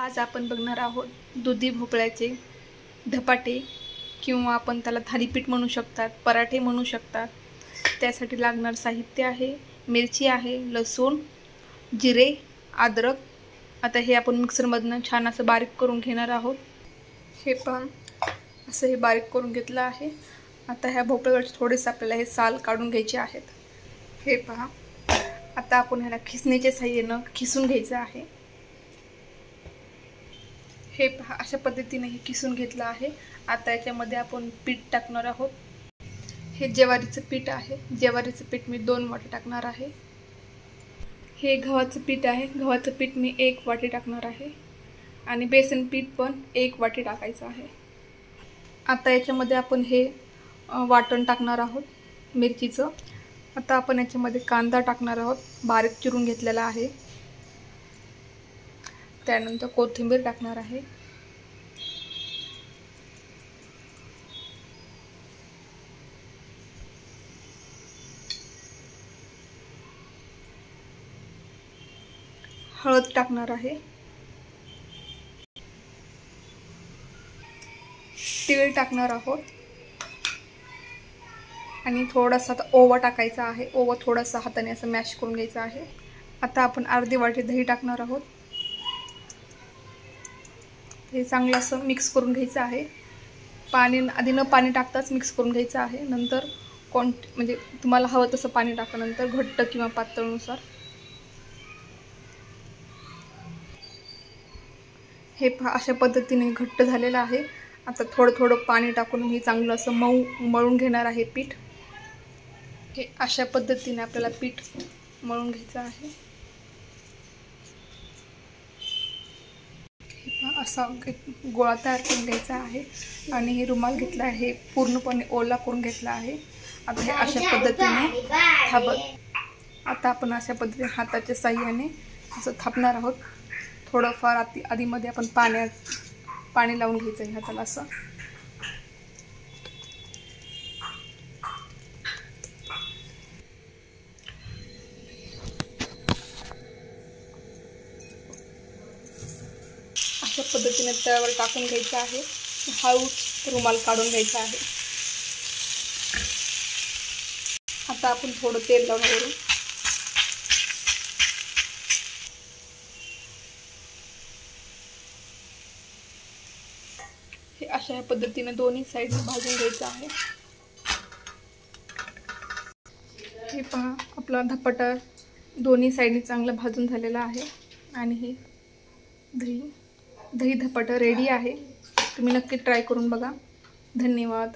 आज आपण बघणार आहोत दुधी भोपळ्याचे धपाटे किंवा आपण त्याला थालीपीठ म्हणू शकतात, पराठे म्हणू शकतात। त्यासाठी लागणार साहित्य आहे मिरची आहे, लसूण, जिरे, अद्रक। आता हे आपण मिक्सरमधून छान असं बारीक करून घेणार आहोत। हे पण असं हे बारीक करून घेतलं आहे। आता ह्या भोपळ्याचे थोडेसे आपल्याला हे साल काढून घ्यायचे आहेत। हे पहा, आता आपण ह्याला खिसणीच्या साहाय्याने खिसून घ्यायचं आहे। हे पहा, अशा पद्धतीने हे किसून घेतलं आहे। आता याच्यामध्ये आपण पीठ टाकणार आहोत। हे ज्वारीचं पीठ आहे। ज्वारीचं पीठ मी 2 वाटी टाकणार आहे। हे गव्हाचं पीठ आहे। गव्हाचं पीठ मी 1 वाटी टाकणार आहे आणि बेसन पीठ पण 1 वाटी टाकायचं आहे। आता याच्यामध्ये आपण हे वाटण टाकणार आहोत मिरचीचं। आता आपण याच्यामध्ये कांदा टाकणार आहोत, बारीक चिरून घेतलेला आहे। त्यानंतर कोथिंबीर टाकणार आहे। हळद टाकणार आहे। तीळ टाकणार आहोत आणि थोडासा ओवा टाकायचा आहे। ओवा थोडासा हाताने असं मॅश करून घ्यायचा आहे। आता आपण अर्धी वाटी दही टाकणार आहोत। हे चांगलं असं मिक्स करून घ्यायचं आहे। आधी न पाणी टाकताच मिक्स करून घ्यायचं आहे। नंतर म्हणजे तुम्हाला हवं तसं पाणी टाका, नंतर घट्ट किंवा पातळनुसार। हे पहा, अशा पद्धतीने घट्ट झालेलं आहे। आता थोडं थोडं पाणी टाकून मी चांगलं असं मळून घेणार आहे पीठ। हे अशा पद्धतीने आपल्याला पीठ मळून घ्यायचं आहे। असा गोळा तयार करून घ्यायचा आहे आणि हे रुमाल घेतला आहे, पूर्णपणे ओला करून घेतला आहे। आता हे अशा पद्धतीने आता आपण अशा पद्धतीने हाताच्या साहाय्याने असं थापणार आहोत। थोडंफार आधीमध्ये आपण पाणी लावून घ्यायचं आहे हाताला असं। अशा पद्धतीने तव्यावर टाकून घ्यायचं आहे। हळूच रुमाल काढून घ्यायचा आहे। आता आपण थोडं तेल लावून वरून हे अशा पद्धतीने दोन्ही साइडने भाजून घ्यायचं आहे। हे पहा, आपला धपाटा दोन्ही साइडने चांगला भाजून झालेला आहे आणि हे दही धपाटा रेडी आहे। तुम्ही नक्की ट्राय करून बघा। धन्यवाद।